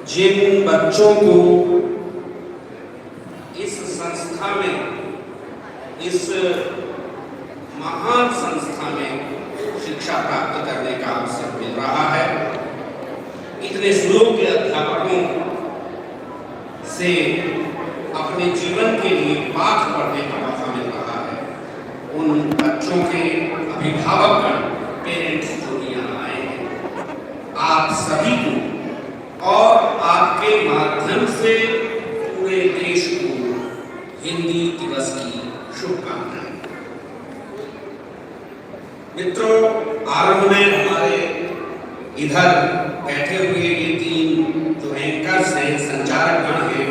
जिन बच्चों को इस संस्था में, इस महान संस्था में शिक्षा प्राप्त करने का अवसर मिल रहा है, इतने सुयोग्य अध्यापकों से अपने जीवन के लिए पाठ पढ़ने का मौका मिल रहा है, उन बच्चों के अभिभावकगण, पेरेंट्स जो यहाँ आए हैं, आप सभी को और आपके माध्यम से पूरे देश को हिंदी दिवस की शुभकामनाएं। मित्रों, आरंभ में हमारे इधर बैठे हुए ये तीन जो एंकर्स हैं, संचारक गण हैं,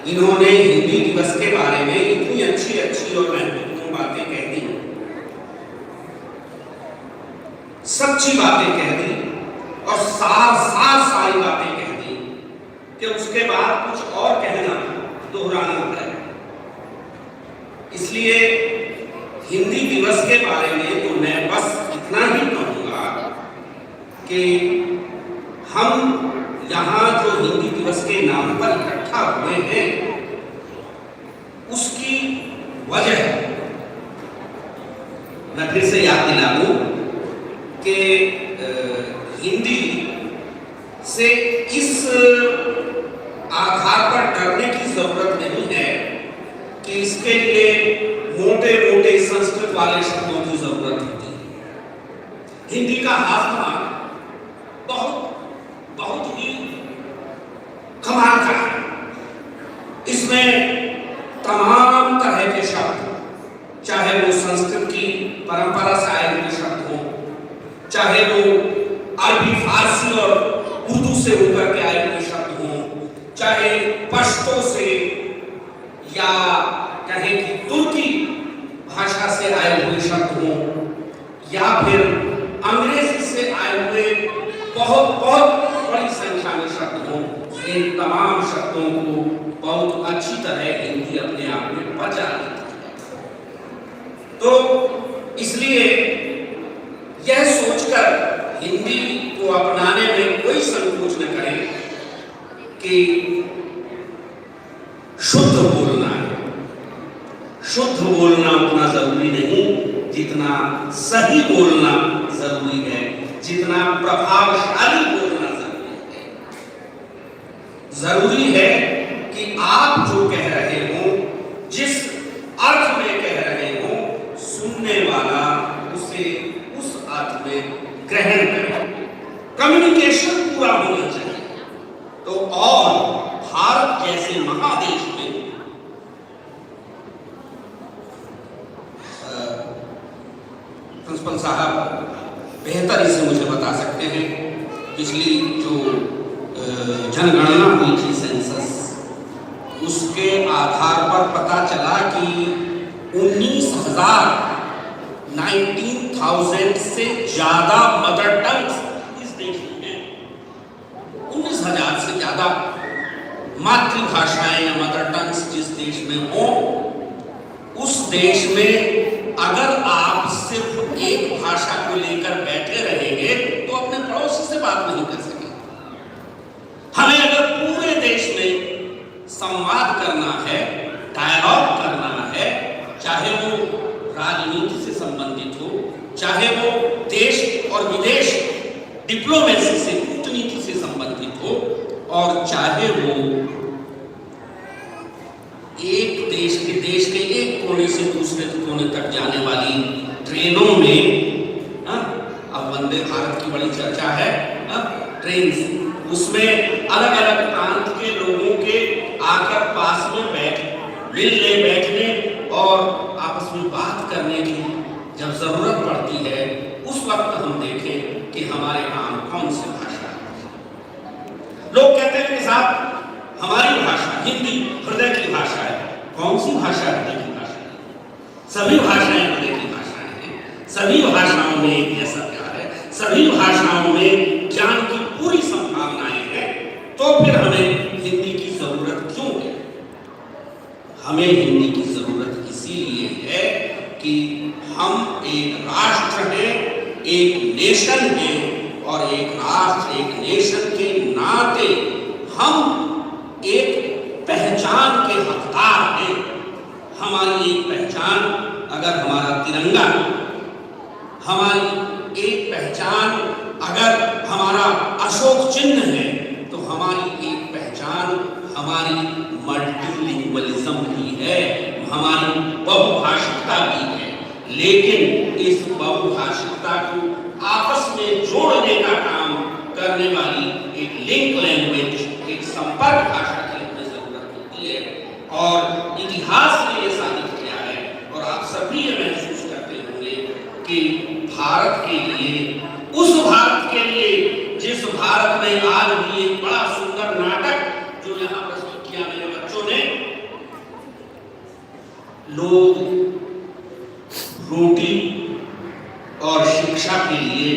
इन्होंने हिंदी दिवस के बारे में इतनी अच्छी अच्छी और महत्वपूर्ण बातें कह दी, सच्ची बातें कह दी और सारी बातें कह दी कि उसके बाद कुछ और कहना, दोहराना है। इसलिए हिंदी दिवस के बारे में तो मैं बस इतना ही कहूंगा कि हम यहाँ जो हिंदी दिवस के नाम पर इकट्ठा हुए हैं, उसकी वजह मैं फिर से याद दिला दूं कि हिंदी से इस आधार पर डरने की जरूरत नहीं है कि इसके लिए मोटे मोटे संस्कृत वाले शब्दों की जरूरत होती है। हिंदी का हाथमा बहुत ही कमाल का है। इसमें तमाम तरह के शब्द, चाहे वो संस्कृत की परंपरा से आए हुए शब्द हो, चाहे वो अरबी, फारसी और उर्दू से उभर के आए हुए शब्द हो, चाहे पश्तो से या कहें कि तुर्की भाषा से आए हुए शब्द हो, या फिर अंग्रेजी से आए हुए बहुत बड़ी संख्या में शब्द हो, इन तमाम शब्दों को बहुत अच्छी तरह हिंदी अपने आप में बचा लेती है। तो इसलिए यह सोचकर हिंदी को अपनाने में कोई संकोच न करें कि शुद्ध बोलना है। शुद्ध बोलना उतना जरूरी नहीं जितना सही बोलना जरूरी है, जितना प्रभावशाली बोलना जरूरी है। जरूरी है कि आप जो कह रहे हो, जिस अर्थ में कह रहे हो, सुनने वाला उसे उस अर्थ में ग्रहण करे। कम्युनिकेशन पूरा होना चाहिए। तो और भारत जैसे महादेश में प्रिंसिपल साहब बेहतर इसे मुझे बता सकते हैं, पिछली जो जनगणना हुई थी, सेंसस, उसके आधार पर पता चला कि 19,000 से ज्यादा मदर टंग इस देश में हैं। 19,000 से ज्यादा मातृभाषाएं या मदर टंग्स जिस देश में हो, उस देश में अगर आप सिर्फ एक भाषा को लेकर बैठे रहेंगे तो अपने पड़ोसी से बात नहीं कर सकेंगे। हमें अगर पूरे देश में संवाद करना है, डायलॉग करना है, चाहे वो राजनीति से संबंधित हो, चाहे वो देश और विदेश डिप्लोमेसी से, कूटनीति से संबंधित हो, और चाहे वो एक देश के एक कोने से दूसरे कोने तक जाने वाली ट्रेनों में, अब वंदे भारत की बड़ी चर्चा है, ट्रेन, उसमें अलग अलग प्रांत के लोगों के आकर पास में मिलने, बैठने और आपस में बात करने की जब जरूरत पड़ती है, उस वक्त हम देखें कि हमारे यहाँ कौन सी भाषा है। लोग कहते हैं कि साहब हमारी भाषा हिंदी हृदय की भाषा है। कौन सी भाषा हृदय की भाषा है? सभी भाषाएं हृदय की भाषाएं हैं। सभी भाषाओं में एक ऐसा प्यार है, सभी भाषाओं में ज्ञान की पूरी संभावनाएं हैं। तो फिर हमें हिंदी की जरूरत क्यों है? हमें हिंदी की जरूरत इसीलिए है कि हम एक राष्ट्र हैं, एक नेशन है, और एक राष्ट्र, एक नेशन के नाते हम एक पहचान के हकदार हैं। हमारी एक पहचान, अगर हमारा तिरंगा, हमारी एक पहचान अगर हमारा अशोक चिन्ह है, तो हमारी एक पहचान हमारी मल्टीलिंगुअलिज्म भी है, हमारी बहुभाषिकता भी है। लेकिन इस बहुभाषिकता को आपस में जोड़ने का काम करने वाली एक लिंक लैंग्वेज, एक संपर्क भाषा की हमें जरूरत होती है। और इतिहास ने ये साबित किया है, और आप सभी ये महसूस करते होंगे कि भारत के लिए, उस भारत के लिए जिस भारत में आज भी एक बड़ा सुंदर नाटक जो यहाँ प्रस्तुत किया मेरे बच्चों ने, लोग रोटी और शिक्षा के लिए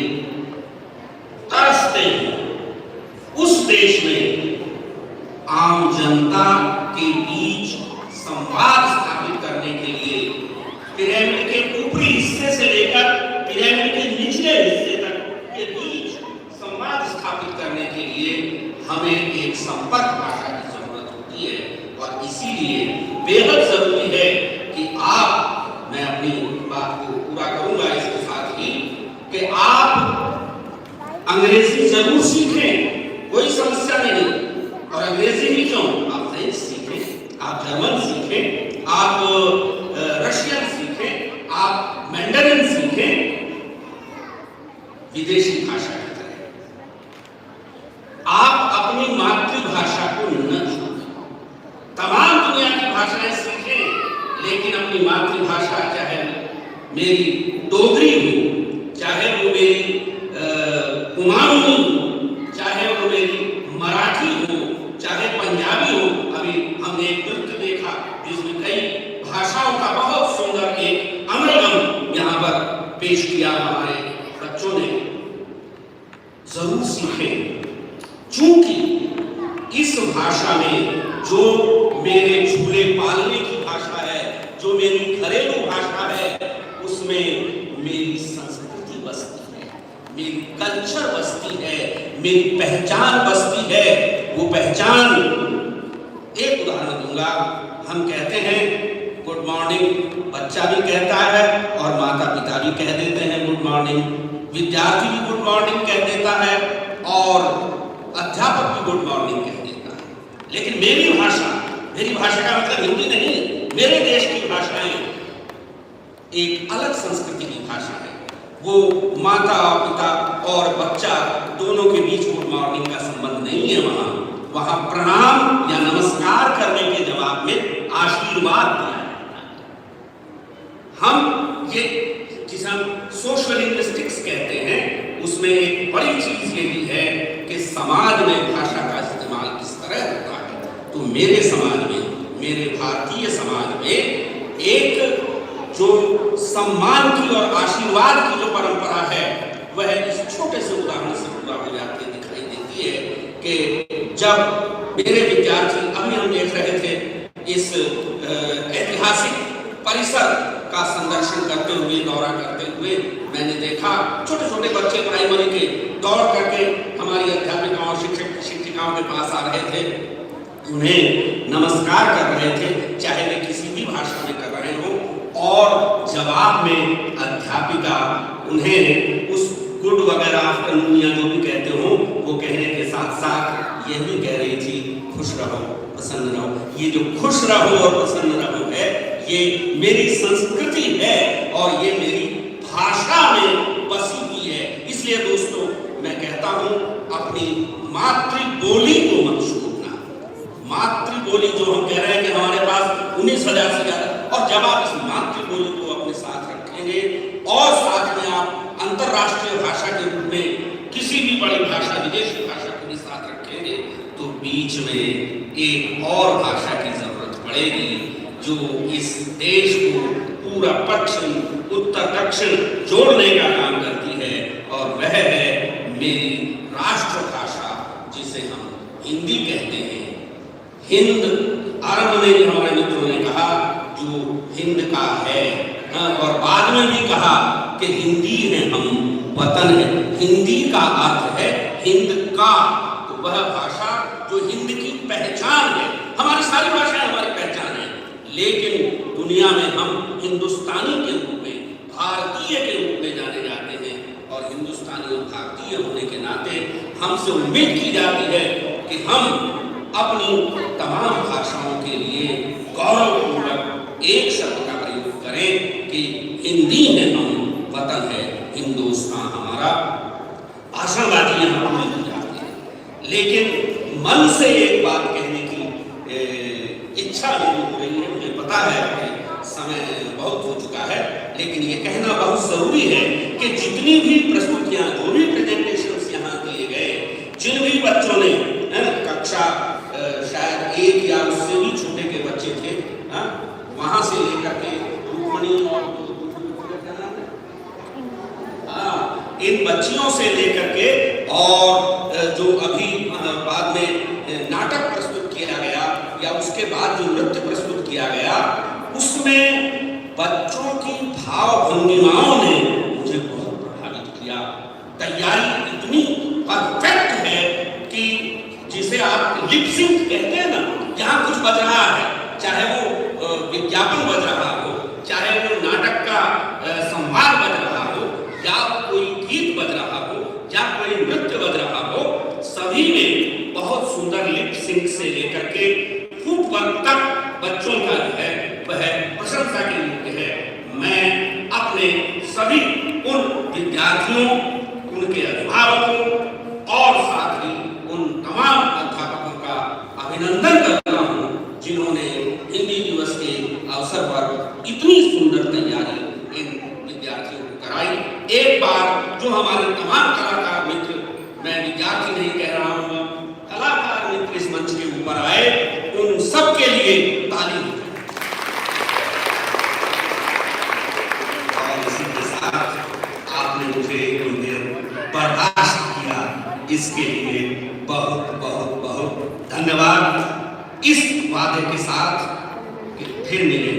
तरसते हैं, उस देश में आम जनता के बीच संवाद स्थापित करने के लिए पिरामिड के ऊपरी हिस्से से लेकर पिरामिड के निचले हिस्से तक के बीच संवाद स्थापित करने के लिए हमें एक संपर्क भाषा की जरूरत होती है। और इसीलिए बेहद जरूरी है कि आप, मैं अपनी बात को पूरा करूंगा इसके साथ ही, कि आप अंग्रेजी जरूर सीखें, कोई समस्या नहीं। और अंग्रेजी ही क्यों, आप फ्रेंच सीखें, आप जर्मन सीखें, आप रशियन सीखें, आप मैंडरिन सीखें, विदेशी भाषा की तरह। आप अपनी मातृभाषा को न छोड़ें। तमाम दुनिया की भाषाएं सीखें, लेकिन अपनी मातृभाषा, चाहे मेरी डोगरी हो, चाहे वो मेरी कुमाऊनी हो, चाहे वो मेरी मराठी हो, चाहे पंजाबी हो। अभी हमने एक नृत्य देखा जिसमें कई भाषाओं का बहुत सुंदर एक अमलगम यहाँ पर पेश किया हमारे बच्चों ने। जरूर सीखें, चूंकि इस भाषा में जो मेरे झूले पालने की भाषा है, जो मेरी घरेलू भाषा है, उसमें मेरी संस्कृति बसती है, मेरी कल्चर बसती है, मेरी पहचान बसती है। वो पहचान, एक उदाहरण दूंगा। हम कहते हैं गुड मॉर्निंग, बच्चा भी कहता है और माता पिता भी कह देते हैं गुड मॉर्निंग, विद्यार्थी भी गुड मॉर्निंग कह देता है और अध्यापक भी गुड मॉर्निंग कह देता है। लेकिन मेरी भाषा का मतलब हिंदी नहीं, मेरे देश की भाषाएं एक अलग संस्कृति की भाषा है। वो माता पिता और बच्चा दोनों के बीच गुड मॉर्निंग का संबंध नहीं है। वहां प्रणाम या नमस्कार करने के जवाब में आशीर्वाद दिया है। हम ये जिसे हम सोशल लिंग्विस्टिक्स कहते हैं, उसमें एक बड़ी चीज ये भी है कि समाज में भाषा का इस्तेमाल किस तरह होता है। तो मेरे समाज में, मेरे भारतीय समाज में एक जो सम्मान की और आशीर्वाद की जो परंपरा है, वह इस छोटे से उदाहरण से पूरा हो जाती दिखाई देती है कि जब मेरे विद्यार्थी, अभी हम देख रहे थे इस ऐतिहासिक परिसर का संदर्शन करते हुए, दौरा करते हुए, मैंने देखा छोटे छोटे बच्चे प्राइमरी के दौड़ करके हमारी अध्यापिकाओं, शिक्षिकाओं के पास आ रहे थे, उन्हें नमस्कार कर रहे थे, चाहे वे किसी भी भाषा में कर रहे हो। और जवाब में अध्यापिका उन्हें उस गुड वगैरह आफ्टरनून या जो भी कहते हो वो कहने के साथ साथ यह भी कह रही थी खुश रहो, प्रसन्न रहो। ये जो खुश रहो और प्रसन्न रहो है, ये मेरी संस्कृति है और ये मेरी भाषा में बसी हुई है। इसलिए दोस्तों, मैं कहता हूं, अपनी मातृबोली को मत छोड़ना। मातृबोली जो हम कह रहे हैं कि हमारे पास 19,000 से ज्यादा, और जब आप इस मातृबोली को अपने साथ रखेंगे और साथ में आप अंतरराष्ट्रीय भाषा के रूप में किसी भी बड़ी भाषा, विदेशी भाषा को भी साथ रखेंगे, तो बीच में एक और भाषा की जरूरत पड़ेगी जो इस देश को पूरा पश्चिम, उत्तर, दक्षिण जोड़ने का काम करती है, और वह है मेरी राष्ट्रभाषा जिसे हम हिंदी कहते हैं। हिंद, आरंभ में हमारे मित्रों ने कहा जो हिंद का है, और बाद में भी कहा कि हिंदी है हम, वतन है। हिंदी का अर्थ है हिंद का, तो वह भाषा जो हिंद की पहचान है। हमारी सारी भाषाएं हमारी पहचान है, लेकिन दुनिया में हम हिंदुस्तानी के रूप में, भारतीय के रूप में जाने जाते हैं। और हिंदुस्तानी और भारतीय होने के नाते हमसे उम्मीद की जाती है कि हम अपनी तमाम भाषाओं के लिए गौरवपूर्वक एक शब्द का प्रयोग करें कि हिंदी है हम, वतन है हिंदुस्तान हमारा। भाषणबाजी यहाँ पूरी हो जाती है, लेकिन मन से एक बात कहने की इच्छा नहीं हो रही है। मुझे पता है कि समय बहुत हो चुका है, लेकिन ये कहना बहुत जरूरी है कि जितनी भी प्रस्तुतियां, जो भी प्रेजेंटेशंस यहाँ दिए गए, जिन भी बच्चों ने कक्षा शायद 1 या उससे भी छोटे के बच्चे थे, वहां से लेकर के रुक्मणी और इन बच्चियों से लेकर के और जो अभी बाद में नाटक प्रस्तुत किया गया या उसके बाद जो नृत्य प्रस्तुत किया गया, उसमें बच्चों की भाव भंगिमाओं ने मुझे बहुत प्रभावित किया। तैयारी इतनी परफेक्ट है कि जिसे आप लिप सिंक कहते हैं ना, यहाँ कुछ बज रहा है, चाहे वो विज्ञापन बज रहा हो, चाहे वो नाटक का संवाद बज रहा हो, या कोई गीत बज रहा हो, या कोई नृत्य बज रहा हो, सभी में बहुत सुंदर लिप सिंक से लेकर के फुटवर्क तक बच्चों का जो है वह प्रशंसा के योग्य है। मैं अपने सभी उन विद्यार्थियों, उनके अभिभावकों और साथ ही उन तमाम अध्यापकों का अभिनंदन करता हूँ जिन्होंने हिंदी दिवस के अवसर पर इतनी सुंदर तैयारी इन विद्यार्थियों को कराई। एक बार जो हमारे तमाम कलाकार मित्र, मैं विद्यार्थी नहीं कह रहा हूँ, कलाकार मित्र इस मंच के ऊपर आए, उन सब के लिए ताली हो जाए। और इसी के साथ आपने मुझे इतनी देर बर्दाश्त किया, इसके लिए बहुत बहुत बहुत धन्यवाद। इस वादे के साथ कि फिर मिलेंगे।